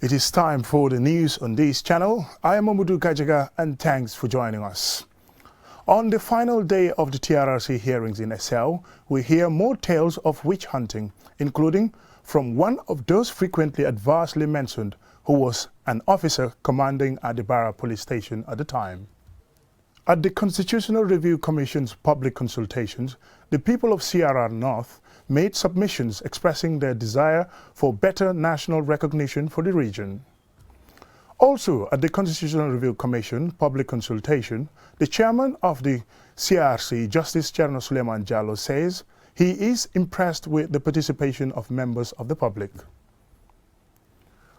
It is time for the news on this channel. I am Amudu Kajaga and thanks for joining us. On the final day of the TRRC hearings in SL, we hear more tales of witch hunting, including from one of those frequently adversely mentioned who was an officer commanding at the Barra police station at the time. At the Constitutional Review Commission's public consultations, the people of CRR North made submissions expressing their desire for better national recognition for the region. Also, at the Constitutional Review Commission public consultation, the chairman of the CRC, Justice Cherno Suleiman Jallo, says he is impressed with the participation of members of the public.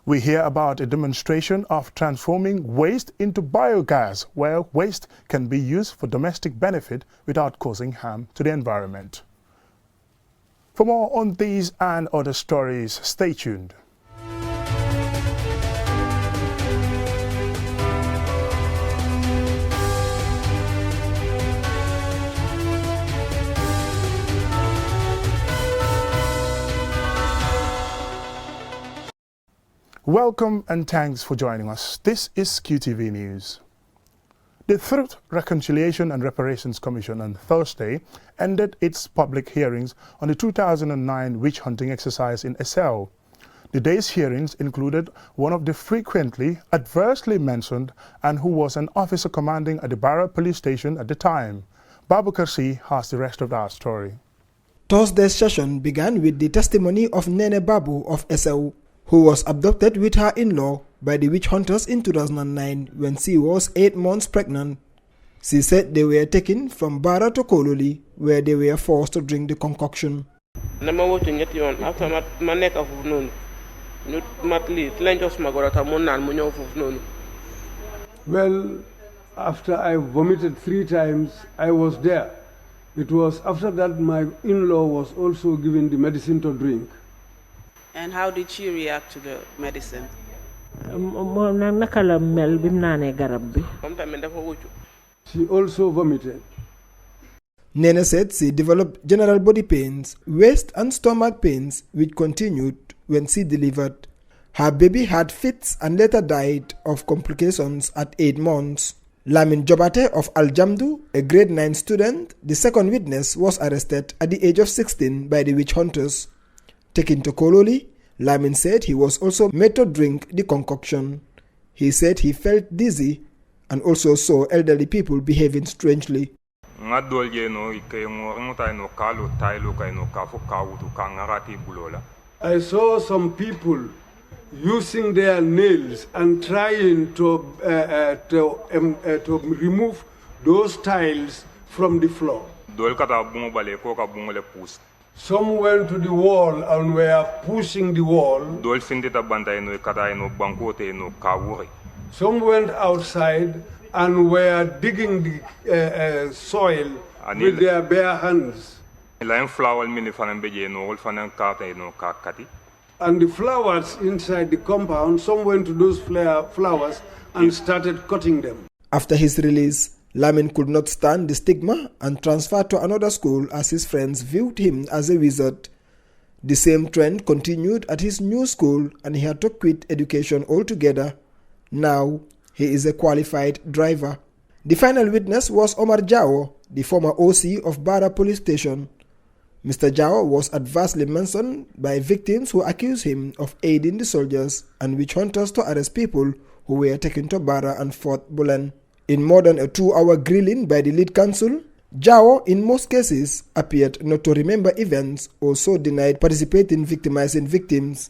We hear about a demonstration of transforming waste into biogas, where waste can be used for domestic benefit without causing harm to the environment. For more on these and other stories, stay tuned. Welcome and thanks for joining us. This is QTV News. The Truth, Reconciliation and Reparations Commission on Thursday ended its public hearings on the 2009 witch hunting exercise in SL. The day's hearings included one of the frequently adversely mentioned and who was an officer commanding at the Barra police station at the time. Babu Karsi has the rest of our story. Thursday's session began with the testimony of Nene Babu of SL, who was abducted with her in-law by the witch hunters in 2009 when she was 8 months pregnant. She said they were taken from Barra to Kololi, where they were forced to drink the concoction. Well, after I vomited 3 times, I was there. It was after that my in-law was also given the medicine to drink. And how did she react to the medicine? She also vomited. Nene said she developed general body pains, waist and stomach pains, which continued when she delivered. Her baby had fits and later died of complications at 8 months. Lamin Jobate of Al-Jamdu, a grade 9 student, the second witness, was arrested at the age of 16 by the witch hunters. Taken to Kololi, Lamin said he was also made to drink the concoction. He said he felt dizzy and also saw elderly people behaving strangely. I saw some people using their nails and trying to remove those tiles from the floor. Some went to the wall and were pushing the wall. Some went outside and were digging the soil with their bare hands. And the flowers inside the compound, some went to those flowers and started cutting them. After his release, Lamin could not stand the stigma and transferred to another school as his friends viewed him as a wizard. The same trend continued at his new school and he had to quit education altogether. Now, he is a qualified driver. The final witness was Omar Jao, the former OC of Barra police station. Mr. Jao was adversely mentioned by victims who accused him of aiding the soldiers and witch hunters to arrest people who were taken to Barra and Fort Bulen. In more than a 2-hour grilling by the lead counsel, Jao in most cases appeared not to remember events or so denied participating in victimizing victims.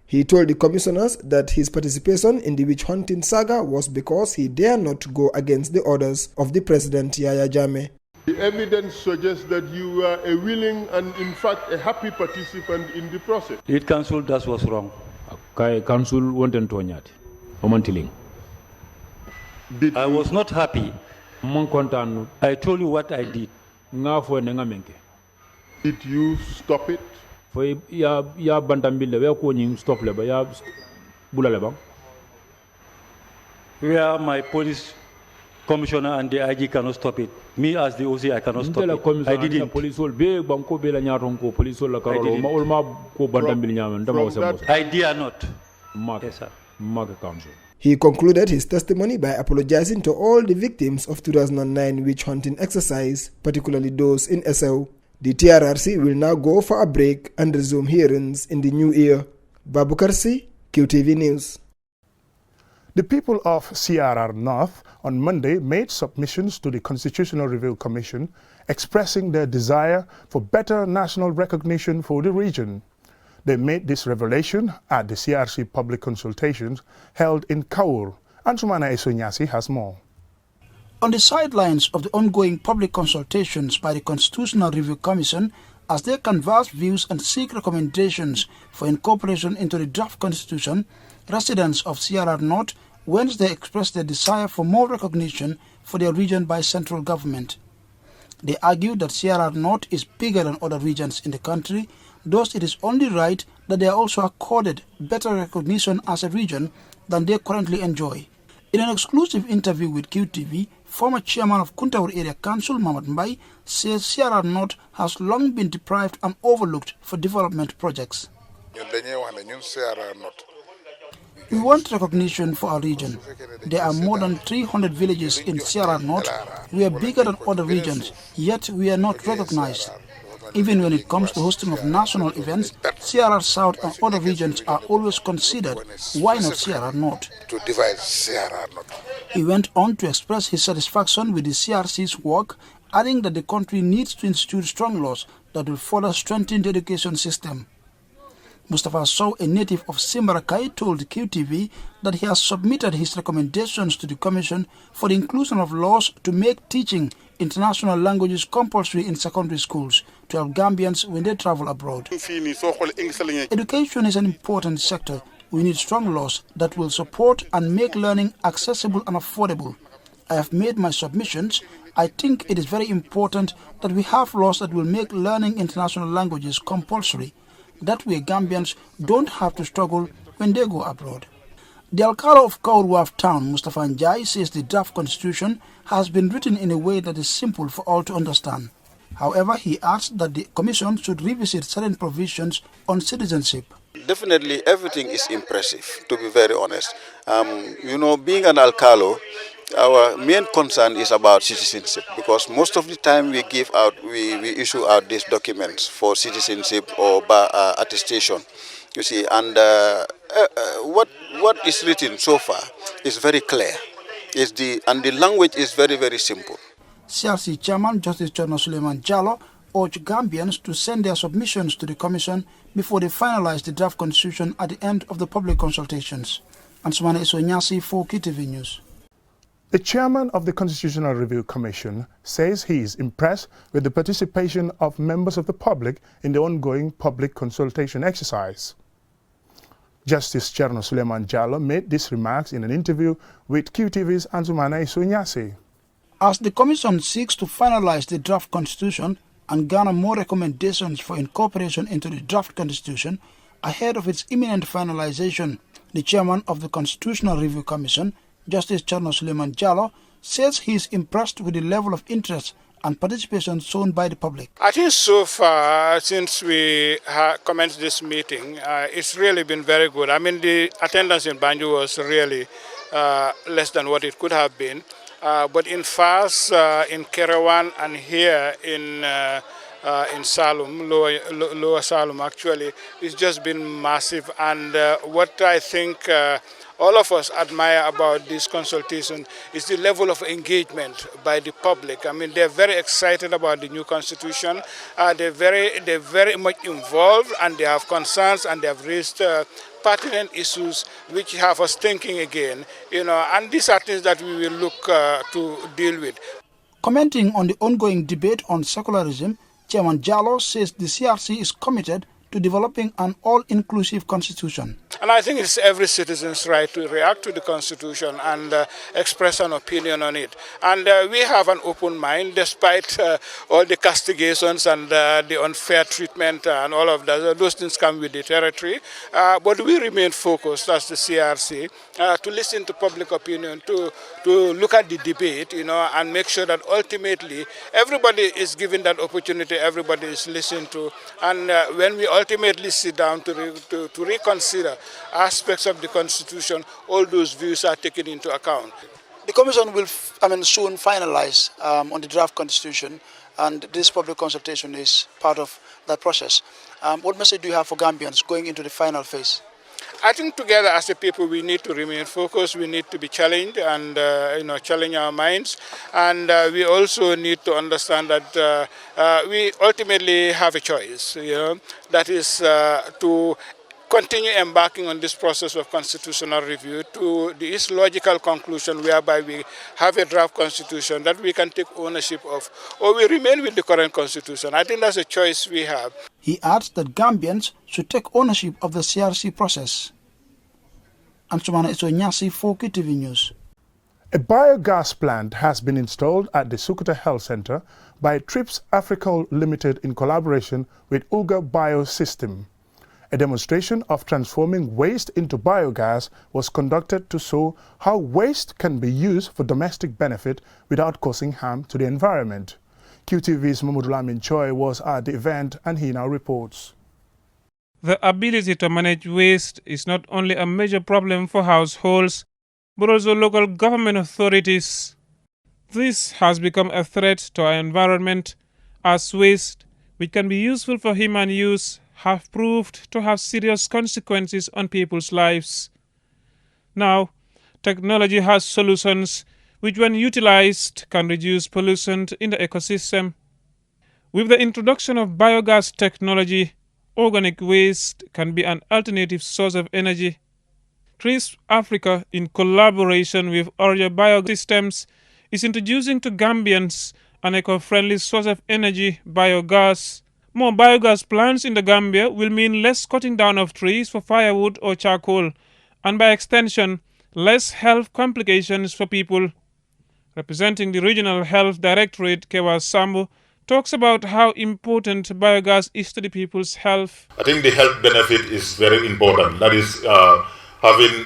He told the commissioners that his participation in the witch hunting saga was because he dared not go against the orders of the President Yahya Jammeh. The evidence suggests that you were a willing and in fact a happy participant in the process. Lead counsel, that was wrong. Counsel wanted to nyat. Omantiling. I was not happy. I told you what I did. Did you stop it? Where my police commissioner and the IG cannot stop it. Me as the OC, I cannot stop it. I didn't. I dare not. Yes, sir. Maga Council. He concluded his testimony by apologizing to all the victims of 2009 witch hunting exercise, particularly those in Esau. The TRRC will now go for a break and resume hearings in the new year. Babu Karsi, QTV News. The people of CRR North on Monday made submissions to the Constitutional Review Commission expressing their desire for better national recognition for the region. They made this revelation at the CRC public consultations held in Kaur. Ansumana Esonyasi has more. On the sidelines of the ongoing public consultations by the Constitutional Review Commission, as they canvass views and seek recommendations for incorporation into the draft constitution, residents of CRR North Wednesday expressed their desire for more recognition for their region by central government. They argued that CRR North is bigger than other regions in the country, thus it is only right that they are also accorded better recognition as a region than they currently enjoy. In an exclusive interview with QTV, former chairman of Kuntaur Area Council, Mamad Mbai, says CRR North has long been deprived and overlooked for development projects. We want recognition for our region. There are more than 300 villages in CRR North. We are bigger than other regions, yet we are not recognized. Even when it comes to hosting of national events, CRR South and other regions are always considered. Why not CRR North? He went on to express his satisfaction with the CRC's work, adding that the country needs to institute strong laws that will further strengthen the education system. Mustafa Sow, a native of Simbarakai, told QTV that he has submitted his recommendations to the Commission for the inclusion of laws to make teaching international languages compulsory in secondary schools to help Gambians when they travel abroad. Education is an important sector. We need strong laws that will support and make learning accessible and affordable. I have made my submissions. I think it is very important that we have laws that will make learning international languages compulsory. That way Gambians don't have to struggle when they go abroad. The Alcalde of Kaurwaf Town, Mustafa Njai, says the draft constitution has been written in a way that is simple for all to understand. However, he adds that the Commission should revisit certain provisions on citizenship. Definitely everything is impressive, to be very honest. Being an Alcalde, our main concern is about citizenship, because most of the time we issue out these documents for citizenship or attestation. You see, and what is written so far is very clear. And the language is very, very simple. CRC Chairman Justice Chano Suleiman Jallo urged Gambians to send their submissions to the Commission before they finalize the draft constitution at the end of the public consultations. Ansumana Esonyasi for QTV News. The chairman of the Constitutional Review Commission says he is impressed with the participation of members of the public in the ongoing public consultation exercise. Justice Cherno Suleiman Jallo made these remarks in an interview with QTV's Ansumana Esonyasi. As the Commission seeks to finalize the draft constitution and garner more recommendations for incorporation into the draft constitution ahead of its imminent finalization, the chairman of the Constitutional Review Commission, Justice Cherno Suleiman Jallo, says he is impressed with the level of interest and participation shown by the public. I think so far, since we commenced this meeting, it's really been very good. I mean, the attendance in Banjul was really less than what it could have been. But in Fas, in Kerawan, and here in Salum, lower Salum, actually, it's just been massive. And what I think all of us admire about this consultation is the level of engagement by the public. I mean, they're very excited about the new constitution. They're very much involved, and they have concerns, and they have raised pertinent issues which have us thinking again, and these are things that we will look to deal with. Commenting on the ongoing debate on secularism, Chairman Jallo says the CRC is committed to developing an all-inclusive constitution. And I think it's every citizen's right to react to the constitution and express an opinion on it. And we have an open mind despite all the castigations and the unfair treatment and all of that. Those things come with the territory. But we remain focused as the CRC to listen to public opinion, to look at the debate, and make sure that ultimately everybody is given that opportunity, everybody is listened to. And when we ultimately sit down to reconsider aspects of the Constitution, all those views are taken into account. The Commission will soon finalize on the draft Constitution, and this public consultation is part of that process. What message do you have for Gambians going into the final phase? I think together as a people we need to remain focused, we need to be challenged and challenge our minds, and we also need to understand that we ultimately have a choice, that is to continue embarking on this process of constitutional review to this logical conclusion whereby we have a draft constitution that we can take ownership of, or we remain with the current constitution. I think that's a choice we have. He adds that Gambians should take ownership of the CRC process. Ansumana Isonyasi for QTV News. A biogas plant has been installed at the Sukuta Health Center by Trips Africa Limited in collaboration with Uga Biosystem. A demonstration of transforming waste into biogas was conducted to show how waste can be used for domestic benefit without causing harm to the environment. QTV's Mamudulamin Choi was at the event and he now reports. The ability to manage waste is not only a major problem for households, but also local government authorities. This has become a threat to our environment, as waste, which can be useful for human use, have proved to have serious consequences on people's lives. Now, technology has solutions which, when utilized, can reduce pollution in the ecosystem. With the introduction of biogas technology, organic waste can be an alternative source of energy. Trips Africa, in collaboration with Orja Biosystems, is introducing to Gambians an eco-friendly source of energy, biogas. More biogas plants in the Gambia will mean less cutting down of trees for firewood or charcoal, and by extension, less health complications for people. Representing the Regional Health Directorate, Kewa Sambu, talks about how important biogas is to the people's health. I think the health benefit is very important. That is having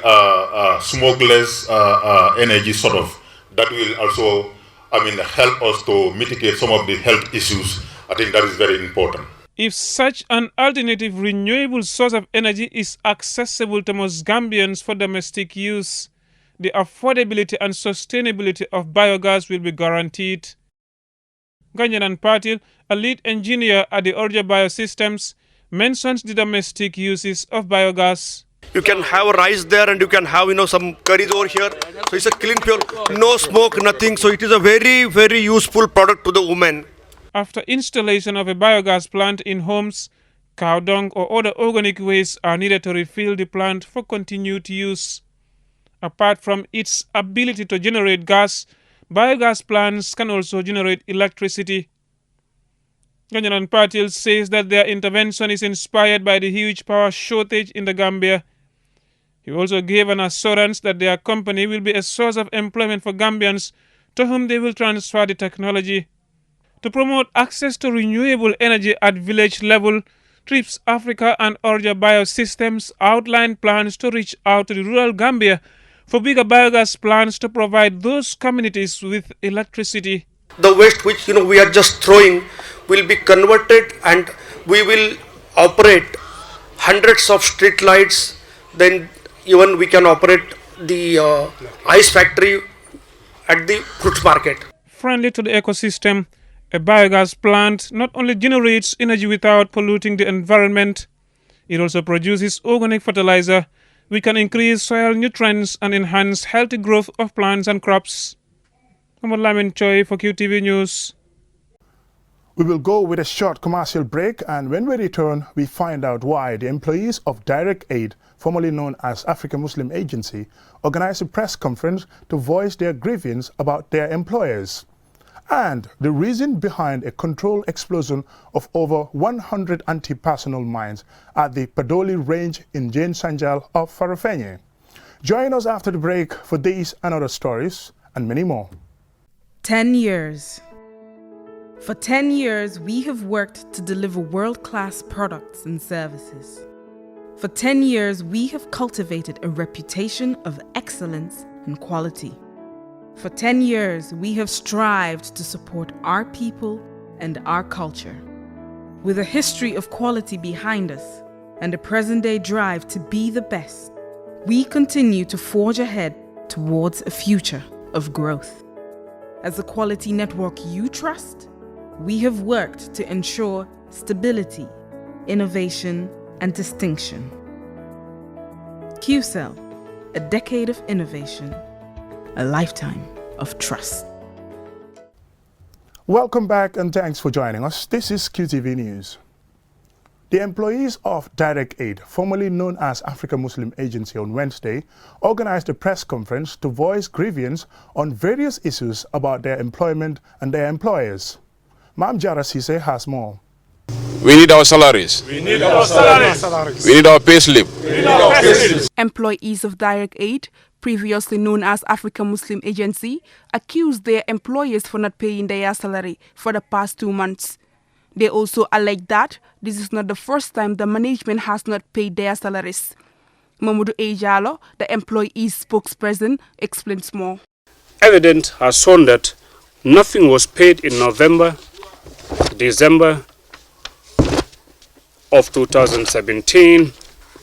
smokeless energy sort of. That will also, help us to mitigate some of the health issues. I think that is very important. If such an alternative renewable source of energy is accessible to most Gambians for domestic use, the affordability and sustainability of biogas will be guaranteed. Ganjanan Patil, a lead engineer at the Orja Biosystems, mentions the domestic uses of biogas. You can have rice there and you can have some curries over here. So it's a clean, pure, no smoke, nothing. So it is a very, very useful product to the woman. After installation of a biogas plant in homes, cow dung or other organic waste are needed to refill the plant for continued use. Apart from its ability to generate gas, biogas plants can also generate electricity. Ganjanan Patil says that their intervention is inspired by the huge power shortage in the Gambia. He also gave an assurance that their company will be a source of employment for Gambians to whom they will transfer the technology. To promote access to renewable energy at village level, Trips Africa and Orja Biosystems outlined plans to reach out to the rural Gambia for bigger biogas plants to provide those communities with electricity. The waste which we are just throwing will be converted and we will operate hundreds of street lights. Then even we can operate the ice factory at the fruit market. Friendly to the ecosystem, a biogas plant not only generates energy without polluting the environment, it also produces organic fertilizer, which can increase soil nutrients and enhance healthy growth of plants and crops. Landmine Choi for QTV News. We will go with a short commercial break, and when we return, we find out why the employees of Direct Aid, formerly known as African Muslim Agency, organized a press conference to voice their grievance about their employers, and the reason behind a controlled explosion of over 100 anti-personnel mines at the Padoli Range in Jane Sanjal of Farafenye. Join us after the break for these and other stories and many more. 10 years. For 10 years, we have worked to deliver world-class products and services. For 10 years, we have cultivated a reputation of excellence and quality. For 10 years, we have strived to support our people and our culture. With a history of quality behind us and a present-day drive to be the best, we continue to forge ahead towards a future of growth. As a quality network you trust, we have worked to ensure stability, innovation, and distinction. QCell, a decade of innovation, a lifetime of trust. Welcome back and thanks for joining us. This is QTV News. The employees of Direct Aid, formerly known as Africa Muslim Agency, on Wednesday organized a press conference to voice grievance on various issues about their employment and their employers. Mam Jara Sise has more. We need our salaries. We need our salaries. We need our payslip. We need our payslip. Employees of Direct Aid, previously known as Africa Muslim Agency, accused their employers for not paying their salary for the past 2 months. They also allege that this is not the first time the management has not paid their salaries. Mamadou Ejalo, the employees' spokesperson, explains more. Evidence has shown that nothing was paid in November, December of 2017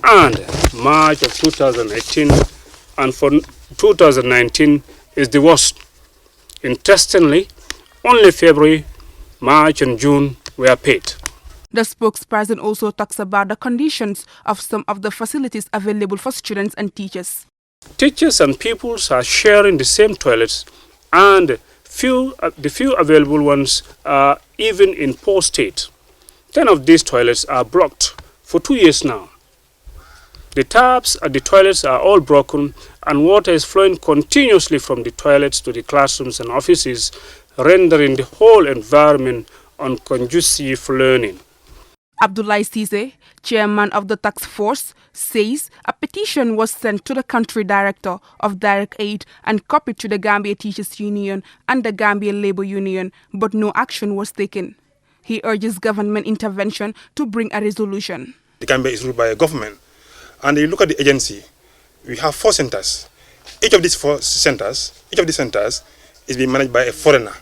and March of 2018, and for 2019 is the worst. Interestingly, only February, March and June were paid. The spokesperson also talks about the conditions of some of the facilities available for students and teachers. Teachers and pupils are sharing the same toilets, and the few available ones are even in poor state. 10 of these toilets are blocked for 2 years now. The taps at the toilets are all broken, and water is flowing continuously from the toilets to the classrooms and offices, rendering the whole environment unconducive for learning. Abdoulaye Cisse, chairman of the task force, says a petition was sent to the country director of Direct Aid and copied to the Gambia Teachers Union and the Gambia Labour Union, but no action was taken. He urges government intervention to bring a resolution. The Gambia is ruled by a government, and you look at the agency, we have 4 centers. Each of these centers is being managed by a foreigner.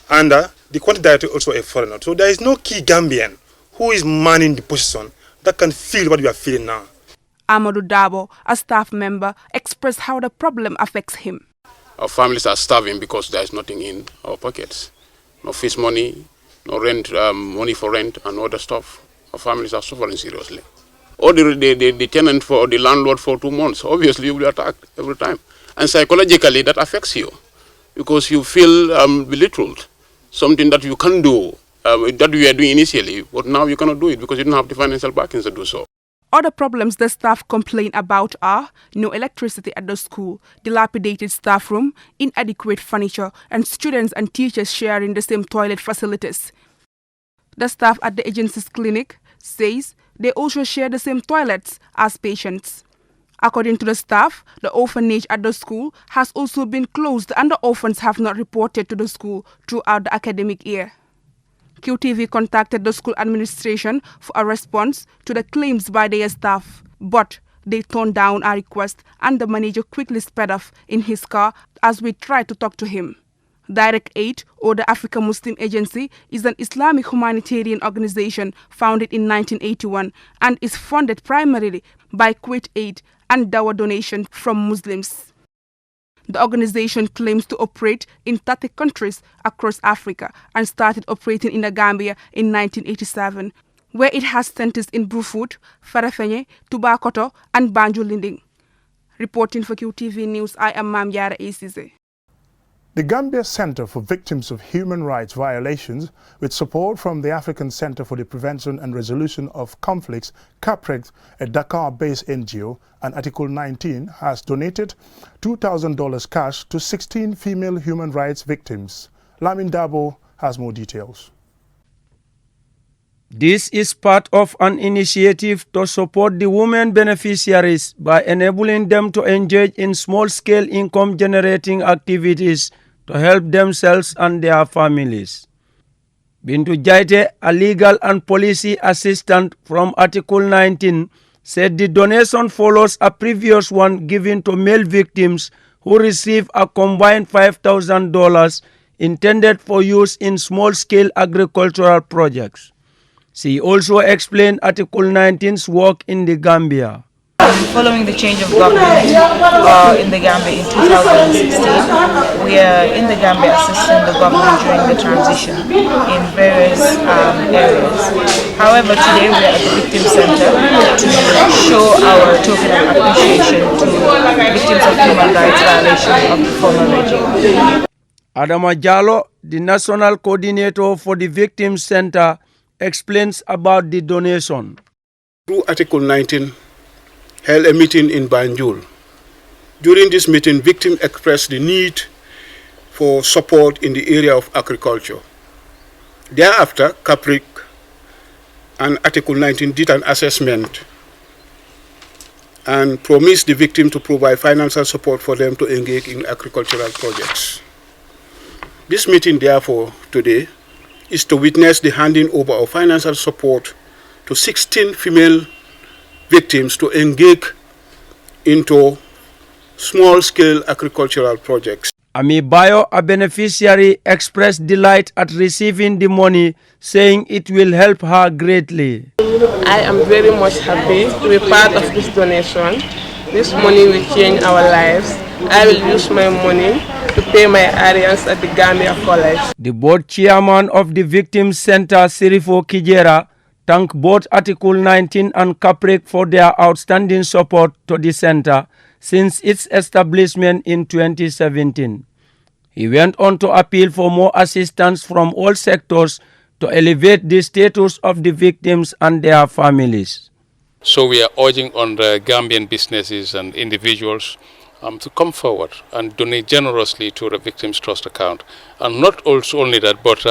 And the quantity director also a foreigner. So there is no key Gambian who is manning the position that can feel what we are feeling now. Amadou Dabo, a staff member, expressed how the problem affects him. Our families are starving because there is nothing in our pockets. No fees money, no rent, money for rent and other stuff. Our families are suffering seriously. Or the tenant for the landlord for 2 months, obviously you will be attacked every time. And psychologically that affects you because you feel belittled. Something that you can do, that you were doing initially, but now you cannot do it because you don't have the financial backings to do so. Other problems the staff complain about are no electricity at the school, dilapidated staff room, inadequate furniture, and students and teachers sharing the same toilet facilities. The staff at the agency's clinic says they also share the same toilets as patients. According to the staff, the orphanage at the school has also been closed and the orphans have not reported to the school throughout the academic year. QTV contacted the school administration for a response to the claims by their staff, but they turned down our request and the manager quickly sped off in his car as we tried to talk to him. Direct Aid, or the Africa Muslim Agency, is an Islamic humanitarian organization founded in 1981 and is funded primarily by Kuwait aid and dawah donation from Muslims. The organization claims to operate in 30 countries across Africa and started operating in the Gambia in 1987, where it has centers in Brufut, Farafenye, Tubakoto, and Banjul-Linding. Reporting for QTV News, I am Mam Yara Esize. The Gambia Center for Victims of Human Rights Violations, with support from the African Center for the Prevention and Resolution of Conflicts, CAPREG, a Dakar-based NGO, and Article 19, has donated $2,000 cash to 16 female human rights victims. Lamin Dabo has more details. This is part of an initiative to support the women beneficiaries by enabling them to engage in small-scale income-generating activities to help themselves and their families. Bintu Jaite, a legal and policy assistant from Article 19, said the donation follows a previous one given to male victims who received a combined $5,000 intended for use in small-scale agricultural projects. She also explained Article 19's work in the Gambia. Following the change of government in the Gambia in 2016, we are in the Gambia assisting the government during the transition in various areas. However, today we are at the Victim Center to show our token of appreciation to victims of human rights violations of the former regime. Adama Jallo, the National Coordinator for the Victim Center, explains about the donation. Through Article 19, held a meeting in Banjul. During this meeting, victims expressed the need for support in the area of agriculture. Thereafter, CAPRIC and Article 19 did an assessment and promised the victim to provide financial support for them to engage in agricultural projects. This meeting, therefore, today, is to witness the handing over of financial support to 16 female victims to engage into small-scale agricultural projects. Ami Bayo, a beneficiary, expressed delight at receiving the money, saying it will help her greatly. I am very much happy to be part of this donation. This money will change our lives. I will use my money to pay my arrears at the Gambia College. The board chairman of the Victim Center, Sirifo Kijera, thanked both Article 19 and CAPRIC for their outstanding support to the center since its establishment in 2017. He went on to appeal for more assistance from all sectors to elevate the status of the victims and their families. So we are urging on the Gambian businesses and individuals to come forward and donate generously to the Victims Trust account. And not also only that, but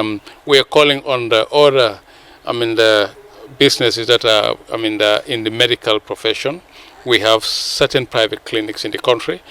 we are calling on the other, the businesses that are, in the medical profession. We have certain private clinics in the country.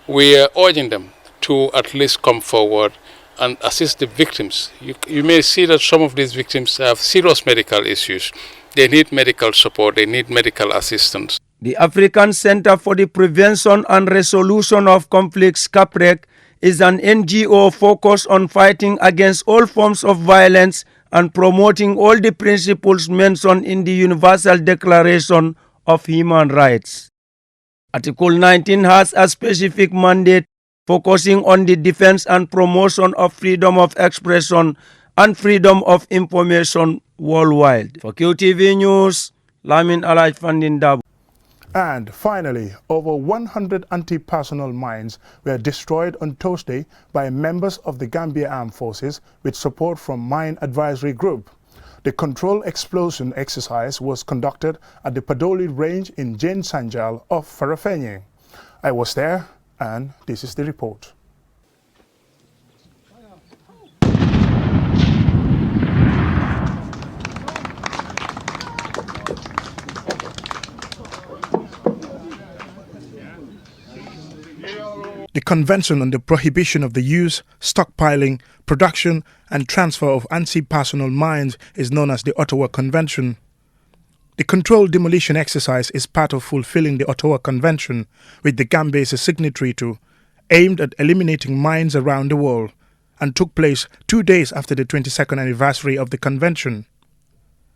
We are urging them to at least come forward and assist the victims. You may see that some of these victims have serious medical issues. They need medical support, they need medical assistance. The African Center for the Prevention and Resolution of Conflicts, CAPRIC, is an NGO focused on fighting against all forms of violence and promoting all the principles mentioned in the Universal Declaration of Human Rights. Article 19 has a specific mandate focusing on the defense and promotion of freedom of expression and freedom of information worldwide. For QTV News, Lamin Alaj Fandin. And finally, over 100 anti-personnel mines were destroyed on Thursday by members of the Gambia Armed Forces with support from Mine Advisory Group. The controlled explosion exercise was conducted at the Padoli Range in Jane Sanjal of Farafenye. I was there, and this is the report. The Convention on the Prohibition of the Use, Stockpiling, Production and Transfer of Anti-Personnel Mines is known as the Ottawa Convention. The controlled demolition exercise is part of fulfilling the Ottawa Convention, which the Gambia is a signatory to, aimed at eliminating mines around the world, and took place 2 days after the 22nd anniversary of the convention.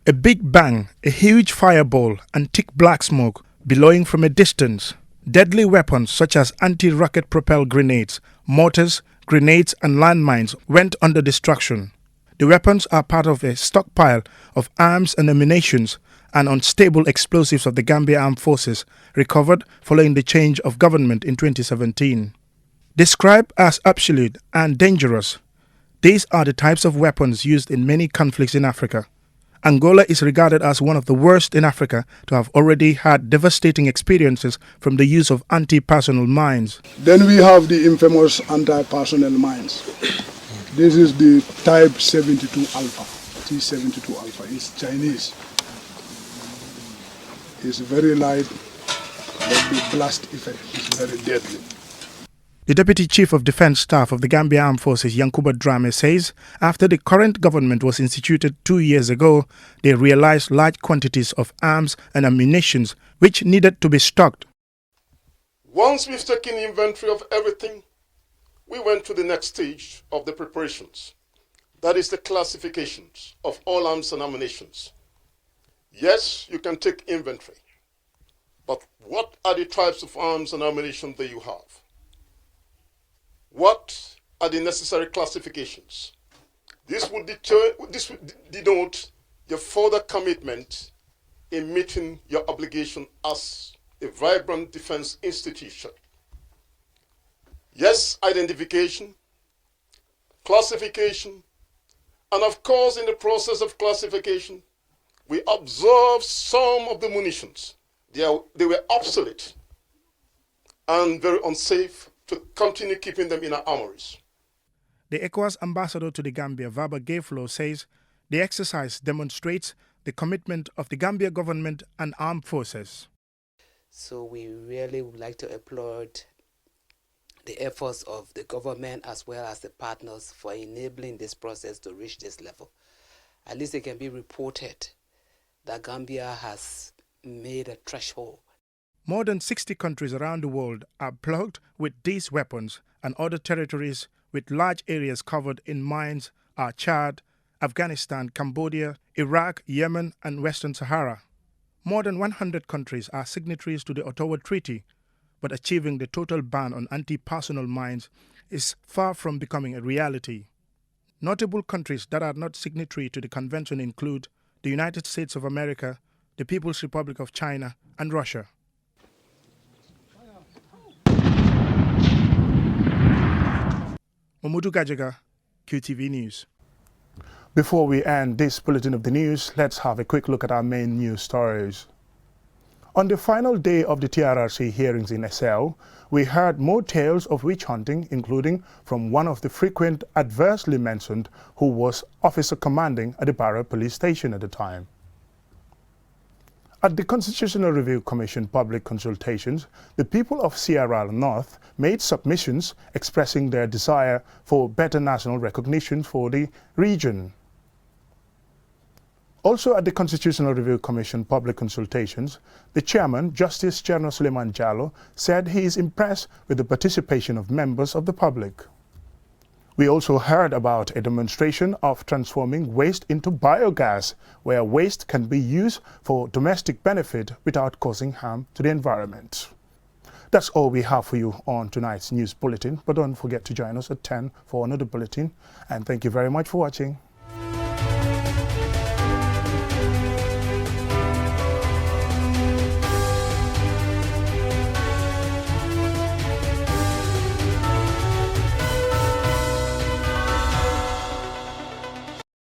A big bang, a huge fireball and thick black smoke billowing from a distance. Deadly weapons such as anti-rocket propelled grenades, mortars, grenades and landmines went under destruction. The weapons are part of a stockpile of arms and ammunitions and unstable explosives of the Gambia Armed Forces recovered following the change of government in 2017. Described as absolute and dangerous, these are the types of weapons used in many conflicts in Africa. Angola is regarded as one of the worst in Africa to have already had devastating experiences from the use of anti-personnel mines. Then we have the infamous anti-personnel mines. This is the type 72 alpha, T72 alpha. It's Chinese. It's very light, but the blast effect is very deadly. The Deputy Chief of Defence Staff of the Gambia Armed Forces, Yankuba Drame, says after the current government was instituted 2 years ago, they realised large quantities of arms and ammunition which needed to be stocked. Once we've taken inventory of everything, we went to the next stage of the preparations. That is the classifications of all arms and ammunitions. Yes, you can take inventory, but what are the types of arms and ammunition that you have? What are the necessary classifications? This would denote your further commitment in meeting your obligation as a vibrant defense institution. Yes, identification, classification, and of course in the process of classification, we observed some of the munitions. They were obsolete and very unsafe to continue keeping them in our armories. The ECOWAS ambassador to the Gambia, Vaba Gayflow, says the exercise demonstrates the commitment of the Gambia government and armed forces. So we really would like to applaud the efforts of the government as well as the partners for enabling this process to reach this level. At least it can be reported that Gambia has made a threshold. More than 60 countries around the world are plugged with these weapons, and other territories with large areas covered in mines are Chad, Afghanistan, Cambodia, Iraq, Yemen, and Western Sahara. More than 100 countries are signatories to the Ottawa Treaty, but achieving the total ban on anti-personnel mines is far from becoming a reality. Notable countries that are not signatory to the convention include the United States of America, the People's Republic of China, and Russia. Mamudu Gajaga, QTV News. Before we end this bulletin of the news, let's have a quick look at our main news stories. On the final day of the TRRC hearings in SL, we heard more tales of witch hunting, including from one of the frequent adversely mentioned who was officer commanding at the Barra police station at the time. At the Constitutional Review Commission public consultations, the people of Sierra North made submissions expressing their desire for better national recognition for the region. Also at the Constitutional Review Commission public consultations, the chairman, Justice Cherno Suleiman Jallo, said he is impressed with the participation of members of the public. We also heard about a demonstration of transforming waste into biogas, where waste can be used for domestic benefit without causing harm to the environment. That's all we have for you on tonight's news bulletin, but don't forget to join us at 10 for another bulletin, and thank you very much for watching.